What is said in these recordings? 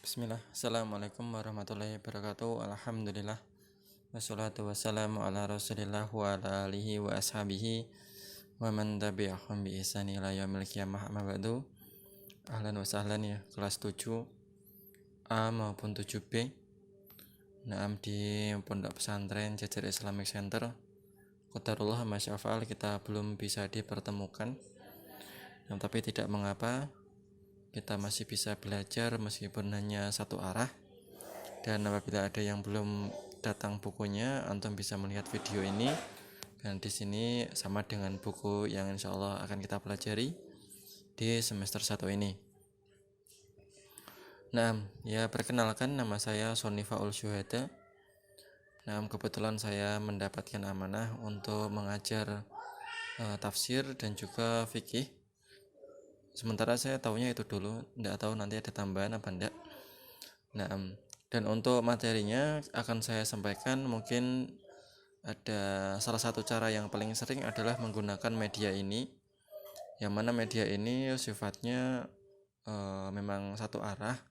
Bismillah, Assalamualaikum warahmatullahi wabarakatuh. Alhamdulillah, wassalatu wassalamu ala rasulillah wa ala alihi wa ashabihi wa man tabi'ahum bi ihsani ila yaumil qiyamah, amma ba'du. Ahlan wa sahlan ya, kelas 7A maupun 7B. Naam, di Pondok Pesantren Jajar Islamic Center Qadarullah masyafa'al kita belum bisa dipertemukan, tapi tidak mengapa, kita masih bisa belajar meskipun hanya satu arah. Dan apabila ada yang belum datang bukunya, antum bisa melihat video ini. Dan di sini sama dengan buku yang insya Allah akan kita pelajari di semester 1 ini. Nah, ya perkenalkan, nama saya Sony Faul Syuhada. Nah, kebetulan saya mendapatkan amanah untuk mengajar tafsir dan juga fikih. Sementara saya tahunya itu dulu, tidak tahu nanti ada tambahan apa enggak. Nah, dan untuk materinya akan saya sampaikan, mungkin ada salah satu cara yang paling sering adalah menggunakan media ini, yang mana media ini sifatnya memang satu arah,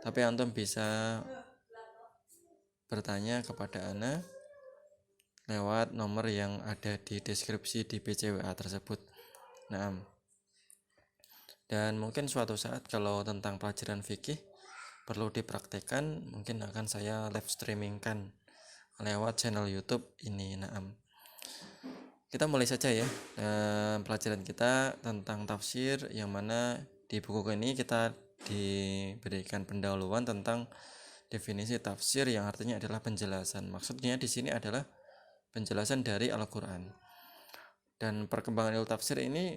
tapi antum bisa bertanya kepada ana lewat nomor yang ada di deskripsi di BCWA tersebut. Nah, dan mungkin suatu saat kalau tentang pelajaran fikih perlu dipraktekkan, mungkin akan saya live streamingkan lewat channel YouTube ini. Naam. Kita mulai saja ya pelajaran kita tentang tafsir, yang mana di buku ini kita diberikan pendahuluan tentang definisi tafsir, yang artinya adalah penjelasan. Maksudnya di sini adalah penjelasan dari Al-Qur'an. Dan perkembangan ilmu tafsir ini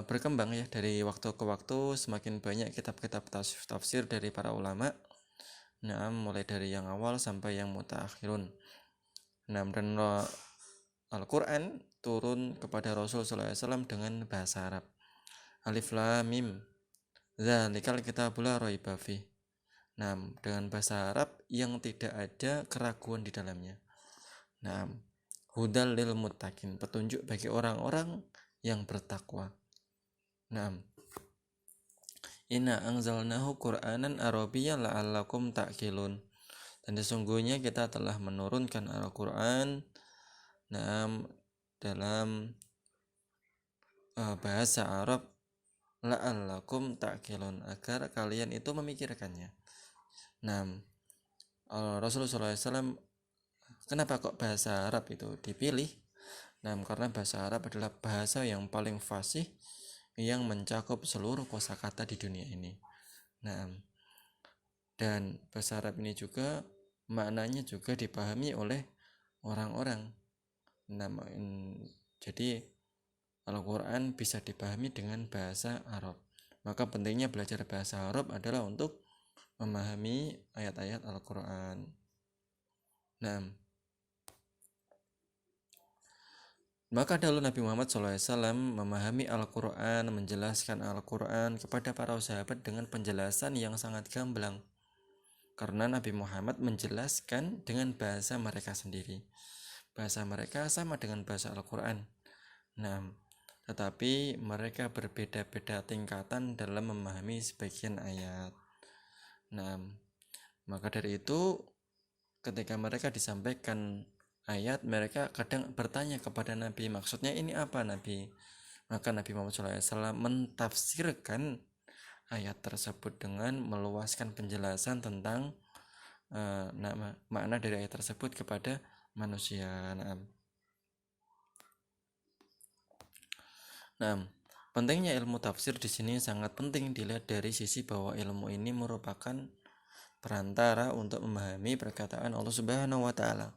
berkembang ya dari waktu ke waktu. Semakin banyak kitab-kitab tafsir dari para ulama, mulai dari yang awal sampai yang mutaakhirun. Dan Al-Quran turun kepada Rasul SAW dengan bahasa Arab. Alif Lam Mim, dzalikal kitabul la raiba fih. Dengan bahasa Arab yang tidak ada keraguan di dalamnya. Hudal lil muttaqin, petunjuk bagi orang-orang yang bertakwa. Inna anzalnahu Qur'anan Arabiyyan la'allakum ta'qilun. Dan sesungguhnya kita telah menurunkan Al-Qur'an dalam bahasa Arab, la'allakum ta'qilun, agar kalian itu memikirkannya. Rasulullah SAW, kenapa kok bahasa Arab itu dipilih? Karena bahasa Arab adalah bahasa yang paling fasih, yang mencakup seluruh kosakata di dunia ini. Dan bahasa Arab ini juga maknanya juga dipahami oleh orang-orang. Jadi Al-Quran bisa dipahami dengan bahasa Arab. Maka pentingnya belajar bahasa Arab adalah untuk memahami ayat-ayat Al-Quran. Maka dahulu Nabi Muhammad SAW memahami Al-Quran, menjelaskan Al-Quran kepada para sahabat dengan penjelasan yang sangat gamblang. Karena Nabi Muhammad menjelaskan dengan bahasa mereka sendiri. Bahasa mereka sama dengan bahasa Al-Quran. Tetapi mereka berbeda-beda tingkatan dalam memahami sebagian ayat. Maka dari itu, ketika mereka disampaikan ayat, mereka kadang bertanya kepada Nabi, maksudnya ini apa Nabi? Maka Nabi Muhammad SAW mentafsirkan ayat tersebut dengan meluaskan penjelasan tentang makna dari ayat tersebut kepada manusia. Pentingnya ilmu tafsir di sini sangat penting dilihat dari sisi bahwa ilmu ini merupakan perantara untuk memahami perkataan Allah Subhanahu wa Ta'ala.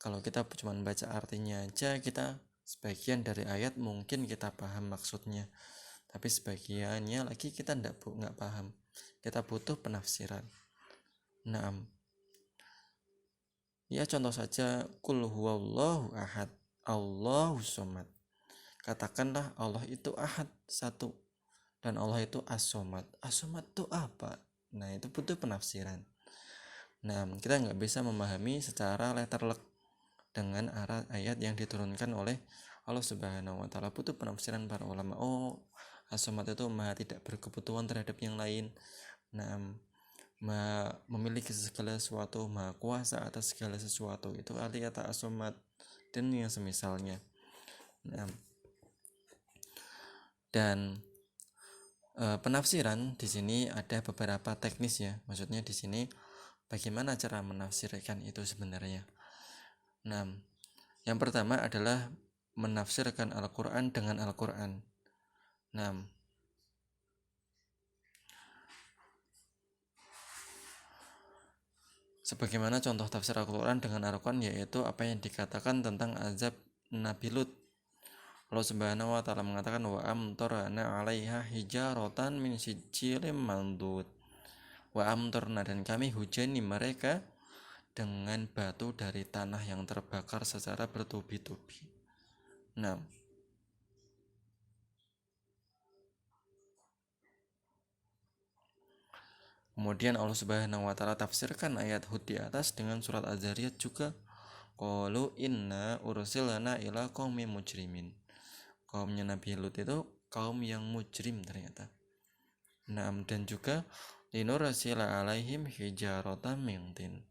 Kalau kita cuma baca artinya aja, kita sebagian dari ayat mungkin kita paham maksudnya, tapi sebagiannya lagi kita nggak paham. Kita butuh penafsiran. Ya contoh saja, Qul huwallahu ahad, Allahu somad. Katakanlah Allah itu ahad, satu, dan Allah itu as-somad. As-somad itu apa? Itu butuh penafsiran. Kita nggak bisa memahami secara letterlek dengan ayat yang diturunkan oleh Allah Subhanahu wa Ta'ala. Butuh penafsiran para ulama. Oh, As-Samad itu maha tidak berkebutuhan terhadap yang lain. Nah, memiliki segala sesuatu, maha kuasa atas segala sesuatu. Itu arti kata As-Samad dan yang semisalnya. Nah, dan penafsiran di sini ada beberapa teknis ya. Maksudnya di sini bagaimana cara menafsirkan itu sebenarnya. Nah, yang pertama adalah menafsirkan Al-Quran dengan Al-Quran. Nah, sebagaimana contoh tafsir Al-Quran dengan Al-Quran yaitu apa yang dikatakan tentang azab Nabi Lut. Allah Subhanahu wa taala mengatakan wa amtarna 'alaiha hijaratan min sijilin mandud. Wa amtarna, dan kami hujani mereka dengan batu dari tanah yang terbakar secara bertubi-tubi. Nah, kemudian Allah Subhanahu wa taala tafsirkan ayat Hud di atas dengan surat Az-Zariyat juga. Qalu inna ursilna ila qaumin mujrimin. Kaumnya Nabi Lut itu kaum yang mujrim ternyata. Nah, dan juga linursila alaihim hijaratan min tin.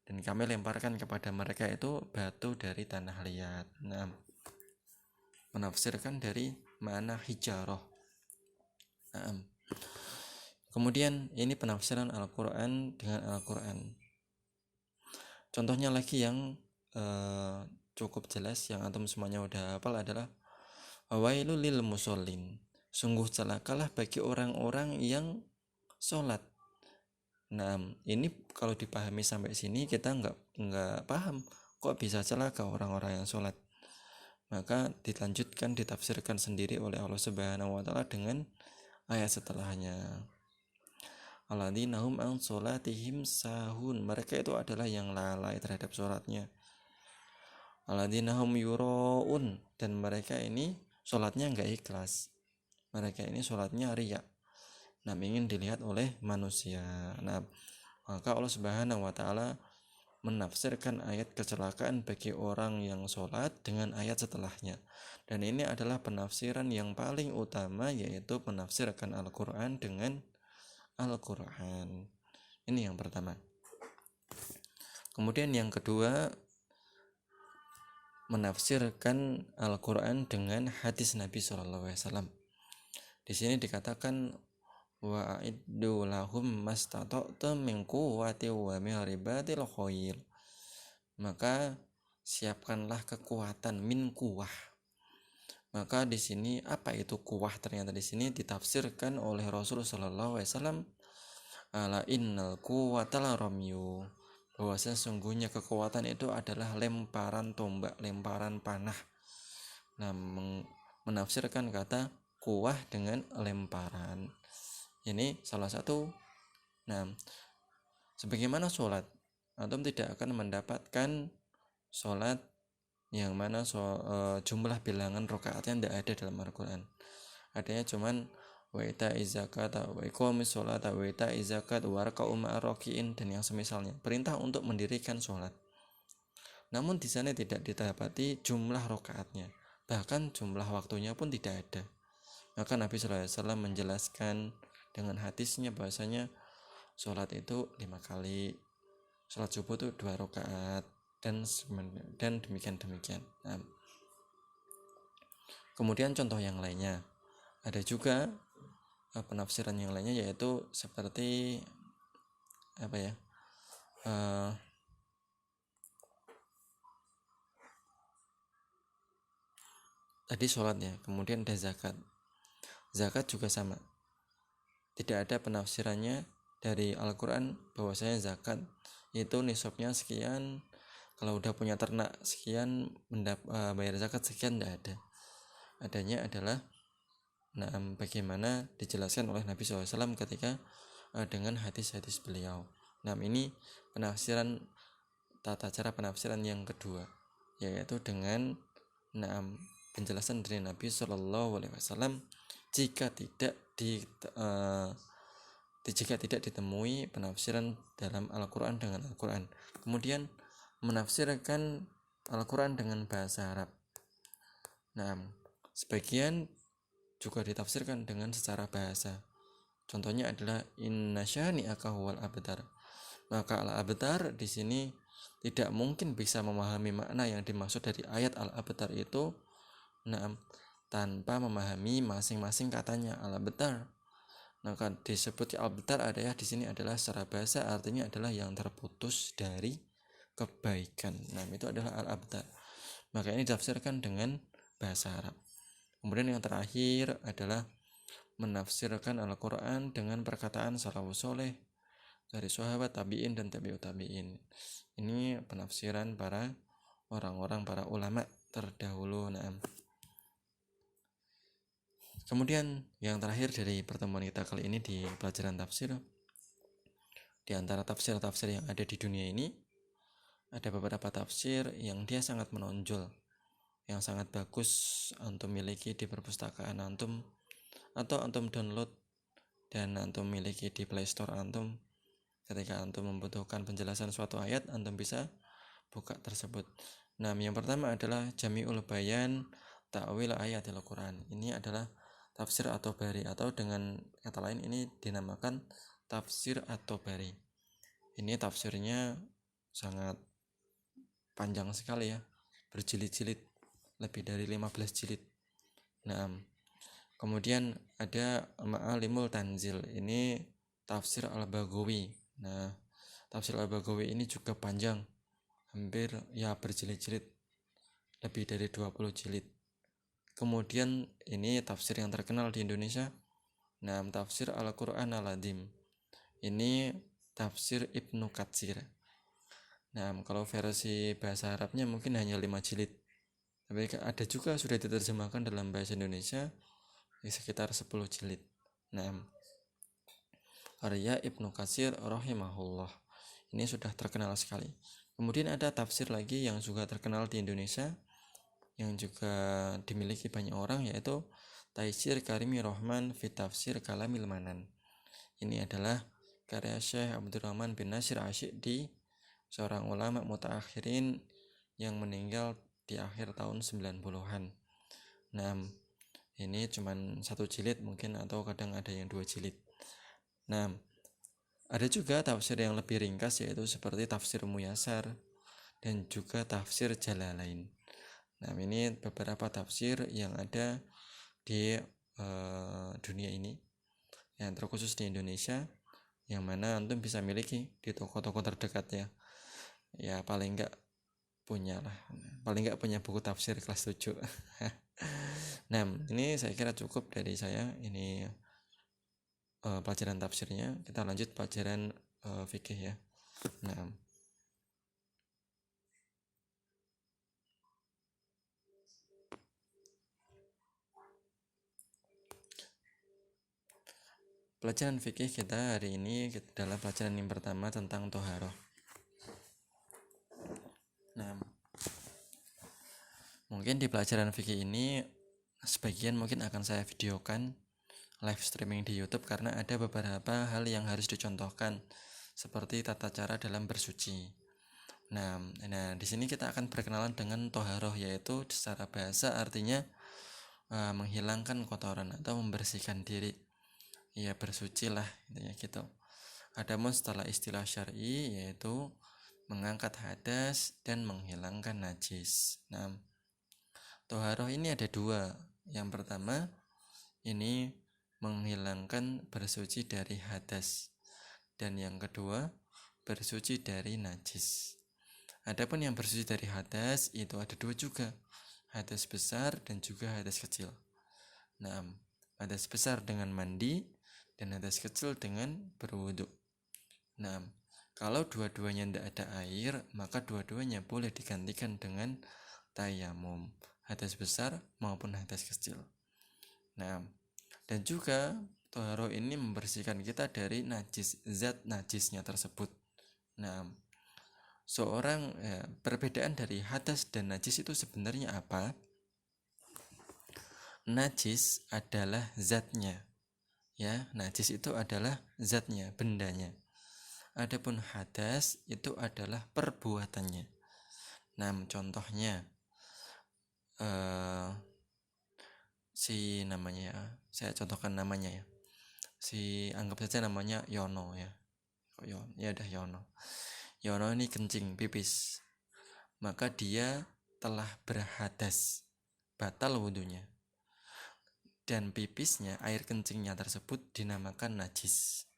Dan kami lemparkan kepada mereka itu batu dari tanah liat. Nah, menafsirkan dari makna hijarah. Nah, kemudian ini penafsiran Al-Quran dengan Al-Quran. Contohnya lagi yang cukup jelas yang antum semuanya udah hafal adalah wailul lil musallin. Sungguh celakalah bagi orang-orang yang sholat. Nah, ini kalau dipahami sampai sini kita nggak paham kok bisa celaka orang-orang yang sholat. Maka dilanjutkan, ditafsirkan sendiri oleh Allah Subhanahu wa taala dengan ayat setelahnya. Alladzina hum an sholatihim sahun. Mereka itu adalah yang lalai terhadap sholatnya. Alladzina hum yuraun, dan mereka ini sholatnya nggak ikhlas. Mereka ini sholatnya riya. Nah, ingin dilihat oleh manusia. Nah, maka Allah Subhanahu wa taala menafsirkan ayat kecelakaan bagi orang yang sholat dengan ayat setelahnya. Dan ini adalah penafsiran yang paling utama, yaitu penafsirkan Al-Quran dengan Al-Quran. Ini yang pertama. Kemudian yang kedua, menafsirkan Al-Quran dengan hadis Nabi SAW. Di sini dikatakan wa'iddu lahum mastata'tum min quwwati wa min ribatil khair. Maka siapkanlah kekuatan min kuwah. Maka di sini apa itu kuwah? Ternyata di sini ditafsirkan oleh Rasulullah SAW, ala innal quwwata ramyu, bahwa sesungguhnya kekuatan itu adalah lemparan tombak, lemparan panah. Nah, menafsirkan kata kuwah dengan lemparan. Ini salah satu. Nah, sebagaimana sholat, antum tidak akan mendapatkan sholat yang mana jumlah bilangan rakaatnya tidak ada dalam Al-Quran. Adanya cuman wa ita'iz zakat wa iqamis sholat wa ita'iz zakat wa raka'u ma'araki'in dan yang semisalnya, perintah untuk mendirikan sholat. Namun di sana tidak didapati jumlah rakaatnya, bahkan jumlah waktunya pun tidak ada. Maka Nabi SAW menjelaskan dengan hadisnya bahwasanya sholat itu 5 kali, sholat subuh itu 2 rakaat dan demikian. Nah, kemudian contoh yang lainnya ada juga penafsiran yang lainnya, yaitu seperti apa ya, tadi sholat ya, kemudian ada zakat. Zakat juga sama, tidak ada penafsirannya dari Al-Quran bahwasanya zakat itu nisabnya sekian, kalau udah punya ternak sekian bayar zakat sekian, tidak ada. Adanya adalah bagaimana dijelaskan oleh Nabi SAW ketika dengan hadis-hadis beliau. Nah, ini penafsiran, tata cara penafsiran yang kedua, yaitu dengan penjelasan dari Nabi SAW jika tidak ditemui penafsiran dalam Al-Quran dengan Al-Quran. Kemudian menafsirkan Al-Quran dengan bahasa Arab. Nah, sebagian juga ditafsirkan dengan secara bahasa. Contohnya adalah inna syani'aka huwal abtar. Maka al-abtar di sini tidak mungkin bisa memahami makna yang dimaksud dari ayat al-abtar itu tanpa memahami masing-masing katanya al-abtar. Maka disebut al-abtar adalah di sini adalah secara bahasa artinya adalah yang terputus dari kebaikan. Itu adalah al-abtar. Maka ini ditafsirkan dengan bahasa Arab. Kemudian yang terakhir adalah menafsirkan Al-Quran dengan perkataan salafus soleh dari sahabat, tabi'in, dan tabi'ut tabi'in. Ini penafsiran para ulama terdahulu. Kemudian yang terakhir dari pertemuan kita kali ini di pelajaran tafsir, di antara tafsir-tafsir yang ada di dunia ini, ada beberapa tafsir yang dia sangat menonjol, yang sangat bagus antum miliki di perpustakaan antum, atau antum download dan antum miliki di Play Store antum. Ketika antum membutuhkan penjelasan suatu ayat, antum bisa buka tersebut. Yang pertama adalah Jami'ul Bayan Ta'wil Ayatil Quran. Ini adalah tafsir at-Tabari, atau dengan kata lain ini dinamakan tafsir at-Tabari. Ini tafsirnya sangat panjang sekali ya, berjilid-jilid, lebih dari 15 jilid. Kemudian ada Ma'alimul Tanzil, ini tafsir Al-Baghawi. Tafsir Al-Baghawi ini juga panjang, hampir ya berjilid-jilid, lebih dari 20 jilid. Kemudian ini tafsir yang terkenal di Indonesia, tafsir Al-Quran Al-Azim. Ini tafsir Ibnu Katsir. Kalau versi bahasa Arabnya mungkin hanya 5 jilid, tapi ada juga sudah diterjemahkan dalam bahasa Indonesia sekitar 10 jilid. Karya Ibnu Katsir rahimahullah. Ini sudah terkenal sekali. Kemudian ada tafsir lagi yang juga terkenal di Indonesia, yang juga dimiliki banyak orang, yaitu Taisir Karimi Rahman fi Tafsir Kalamil Manan. Ini adalah karya Syekh Abdurrahman bin Nasir Asy'idi, seorang ulama mutaakhirin yang meninggal di akhir tahun 90-an. Ini cuman 1 jilid mungkin, atau kadang ada yang 2 jilid. Ada juga tafsir yang lebih ringkas, yaitu seperti tafsir Muyasar dan juga tafsir Jalalain. Ini beberapa tafsir yang ada di dunia ini, yang terkhusus di Indonesia, yang mana antum bisa miliki di toko-toko terdekat ya paling enggak punya buku tafsir kelas 7. Ini saya kira cukup dari saya. Ini pelajaran tafsirnya. Kita lanjut pelajaran fikih ya. Pelajaran fikih kita hari ini adalah pelajaran yang pertama tentang toharoh. Mungkin di pelajaran fikih ini sebagian mungkin akan saya videokan live streaming di YouTube, karena ada beberapa hal yang harus dicontohkan, seperti tata cara dalam bersuci. Di sini kita akan berkenalan dengan toharoh, yaitu secara bahasa artinya menghilangkan kotoran atau membersihkan diri. Ya bersuci lah gitu. Adapun setelah istilah syar'i yaitu mengangkat hadas dan menghilangkan najis. Toharoh ini ada 2. Yang pertama ini menghilangkan bersuci dari hadas, dan yang kedua bersuci dari najis. Adapun yang bersuci dari hadas itu ada 2 juga, hadas besar dan juga hadas kecil. Hadas besar dengan mandi dan hadas kecil dengan berwudu. Kalau dua-duanya tidak ada air, maka dua-duanya boleh digantikan dengan tayamum, hadas besar maupun hadas kecil. Dan juga toharoh ini membersihkan kita dari najis, zat najisnya tersebut. Perbedaan dari hadas dan najis itu sebenarnya apa? Najis adalah zatnya, ya, najis itu adalah zatnya, bendanya. Adapun hadas itu adalah perbuatannya. Contohnya si namanya, saya contohkan namanya ya, si anggap saja namanya Yono ya. Ya udah Yono. Yono ini kencing pipis, maka dia telah berhadas, batal wudhunya, dan pipisnya, air kencingnya tersebut dinamakan najis.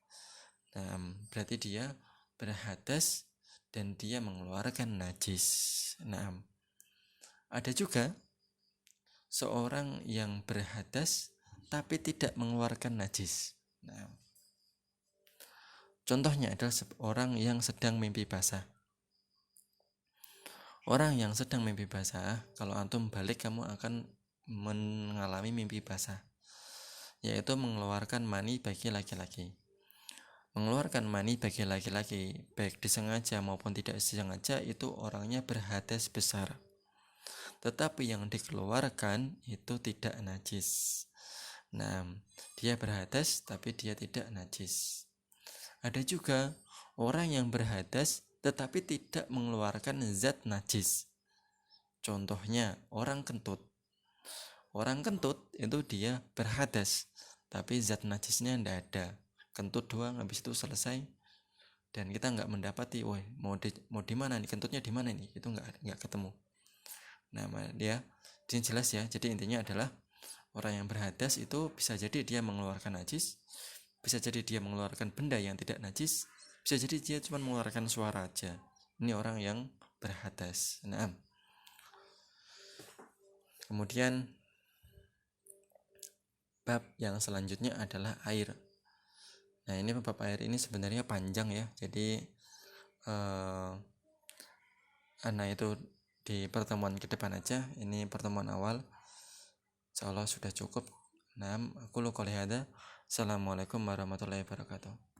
Nah, berarti dia berhadas dan dia mengeluarkan najis. Nah, ada juga seorang yang berhadas tapi tidak mengeluarkan najis. Nah, contohnya adalah orang yang sedang mimpi basah. Orang yang sedang mimpi basah, kalau antum balik kamu akan mengalami mimpi basah, yaitu mengeluarkan mani bagi laki-laki. Mengeluarkan mani bagi laki-laki, baik disengaja maupun tidak disengaja, itu orangnya berhadas besar. Tetapi yang dikeluarkan itu tidak najis. Nah, dia berhadas tapi dia tidak najis. Ada juga orang yang berhadas tetapi tidak mengeluarkan zat najis. Contohnya orang kentut. Orang kentut itu dia berhadas tapi zat najisnya tidak ada. Kentut doang, habis itu selesai. Dan kita nggak mendapati, mau di mana nih, kentutnya di mana nih, itu nggak ketemu. Nah, dia ini jelas ya. Jadi intinya adalah orang yang berhadas itu bisa jadi dia mengeluarkan najis, bisa jadi dia mengeluarkan benda yang tidak najis, bisa jadi dia cuma mengeluarkan suara aja. Ini orang yang berhadas. Nah, kemudian bab yang selanjutnya adalah air. Nah, ini bab air ini sebenarnya panjang ya. Jadi itu di pertemuan ke depan aja. Ini pertemuan awal. Insyaallah sudah cukup. Nah, aku qouli hada. Assalamualaikum warahmatullahi wabarakatuh.